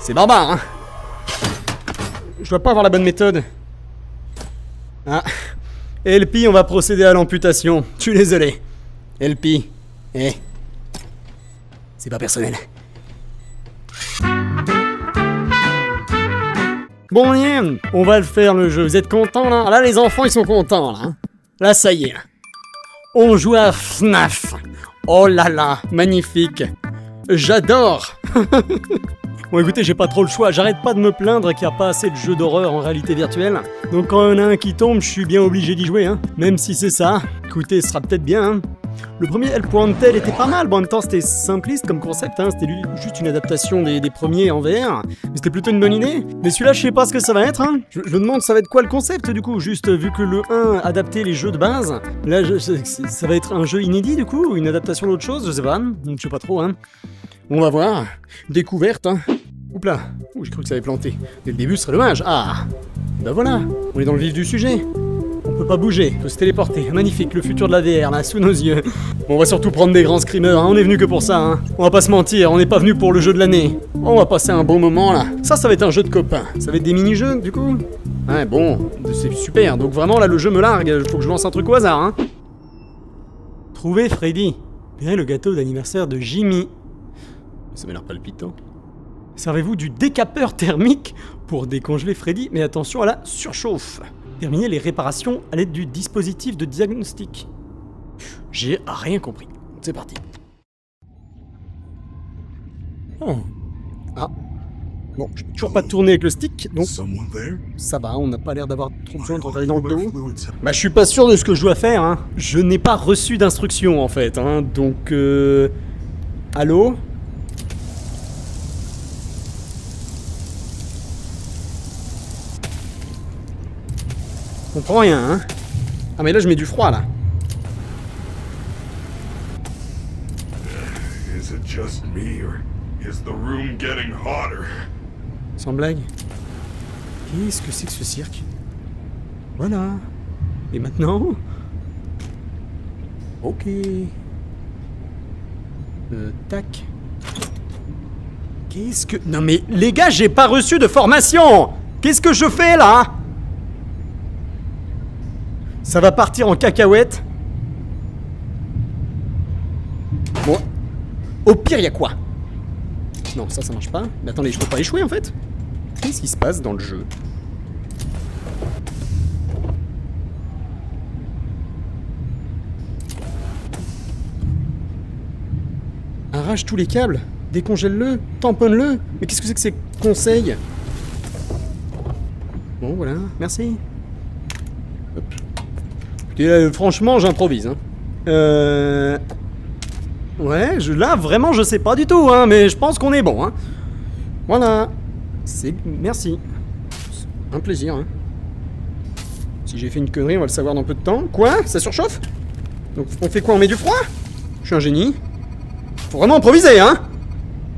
C'est barbare, hein. Je dois pas avoir la bonne méthode. Ah. LP, on va procéder à l'amputation. Je suis désolé. LP. C'est pas personnel. Bon, on va le faire le jeu. Vous êtes contents là? Là, les enfants, ils sont contents là. Là, ça y est. On joue à FNAF. Oh là là, magnifique. J'adore. Bon écoutez, j'ai pas trop le choix, j'arrête pas de me plaindre qu'il n'y a pas assez de jeux d'horreur en réalité virtuelle. Donc quand il y en a un qui tombe, je suis bien obligé d'y jouer, hein. Même si c'est ça, écoutez, ce sera peut-être bien, hein. Le premier El Puente était pas mal, bon, en même temps c'était simpliste comme concept, hein. C'était juste une adaptation des premiers en VR. Mais c'était plutôt une bonne idée. Mais celui-là, je sais pas ce que ça va être, hein. Je me demande ça va être quoi le concept du coup, juste vu que le 1 adaptait les jeux de base. Là, ça va être un jeu inédit du coup, ou une adaptation d'autre chose, je sais pas. Je sais pas trop, hein. On va voir. Découverte, hein. Oups là. Ouh, j'ai cru que ça avait planté. Dès le début, ce serait dommage. Ah. Bah voilà. On est dans le vif du sujet. On peut pas bouger. On peut se téléporter. Magnifique. Le futur de la VR, là, sous nos yeux. Bon, on va surtout prendre des grands screamers, hein. On est venu que pour ça, hein. On va pas se mentir. On n'est pas venu pour le jeu de l'année. On va passer un bon moment, là. Ça va être un jeu de copains. Ça va être des mini-jeux, du coup. Ouais, bon. C'est super. Donc vraiment, là, le jeu me largue. Faut que je lance un truc au hasard, hein. Trouver Freddy. Verrez le gâteau d'anniversaire de Jimmy. Ça m'a l'air palpitant. Servez-vous du décapeur thermique pour décongeler Freddy, mais attention à la surchauffe. Terminez les réparations à l'aide du dispositif de diagnostic. J'ai rien compris. C'est parti. Oh. Ah. Bon, je peux toujours pas tourner avec le stick, donc ça va, on n'a pas l'air d'avoir trop besoin de regarder dans le dos. Bah je suis pas sûr de ce que je dois faire, hein. Je n'ai pas reçu d'instructions en fait, hein, donc allô? Je comprends rien, hein. Ah mais là je mets du froid là. Is it just me or is the room getting hotter? Sans blague. Qu'est-ce que c'est que ce cirque? Voilà. Et maintenant? Ok. Tac. Qu'est-ce que... Non mais les gars, j'ai pas reçu de formation! Qu'est-ce que je fais là? Ça va partir en cacahuète. Bon. Au pire, y a quoi? Non, ça marche pas. Mais attendez, je peux pas échouer en fait? Qu'est-ce qui se passe dans le jeu? Arrache tous les câbles, décongèle-le, tamponne-le. Mais qu'est-ce que c'est que ces conseils? Bon, voilà, merci. Hop. Écoutez, franchement, j'improvise. Hein. Ouais, là, vraiment, je sais pas du tout, hein, mais je pense qu'on est bon. Hein. Voilà. Merci. Un plaisir. Hein. Si j'ai fait une connerie, on va le savoir dans peu de temps. Quoi? Ça surchauffe? Donc, on fait quoi? On met du froid? Je suis un génie. Faut vraiment improviser, hein?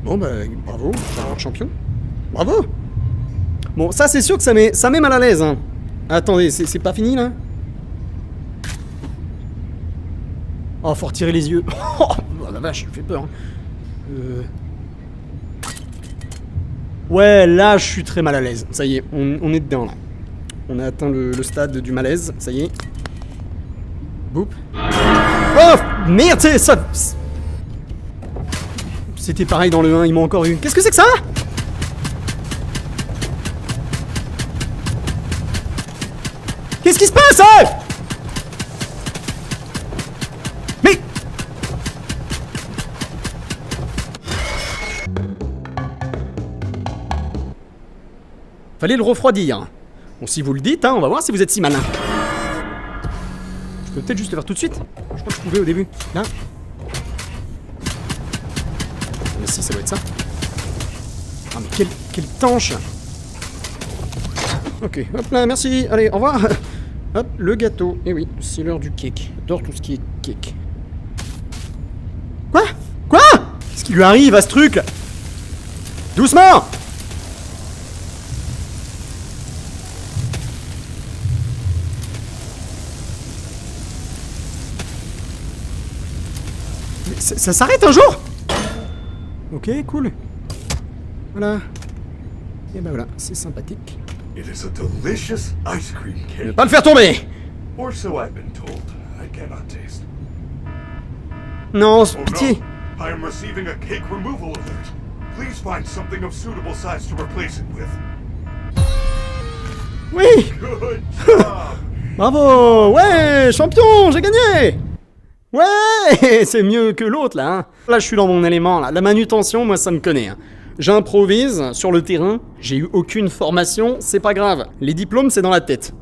Bon, bah, bravo, champion. Bravo! Bon, ça, c'est sûr que ça met mal à l'aise, hein. Attendez, c'est pas fini, là? Oh, faut retirer les yeux. Oh, la vache, il me fait peur. Hein. Ouais, là, je suis très mal à l'aise. Ça y est, on est dedans, là. On a atteint le stade du malaise, ça y est. Boop. Oh, merde, c'est ça... C'était pareil dans le 1, ils m'ont encore eu. Qu'est-ce que c'est que ça? Qu'est-ce qui se passe, hein? Mais... Fallait le refroidir. Bon, si vous le dites, hein, on va voir si vous êtes si malin. Je peux peut-être juste le faire tout de suite. Je crois que je pouvais au début. Là. Mais si, ça doit être ça. Ah mais quelle tanche. Ok, hop là, merci. Allez, au revoir. Hop, le gâteau. Eh oui, c'est l'heure du cake. J'adore tout ce qui est cake. Quoi? Quoi? Qu'est-ce qui lui arrive à ce truc? Doucement! Ça s'arrête un jour? Ok, cool. Voilà. Et ben voilà, c'est sympathique. It is a delicious ice cream cake. Pas le faire tomber! Or so I've been told. I cannot taste. Non, Oh pitié! no! I am receiving a cake removal alert. Please find something of suitable size to replace it with. Oui! Good job! Bravo! Ouais! Champion! J'ai gagné! Ouais! C'est mieux que l'autre, là. Hein. Là, je suis dans mon élément, là. La manutention, moi, ça me connaît. Hein. J'improvise sur le terrain. J'ai eu aucune formation, c'est pas grave. Les diplômes, c'est dans la tête.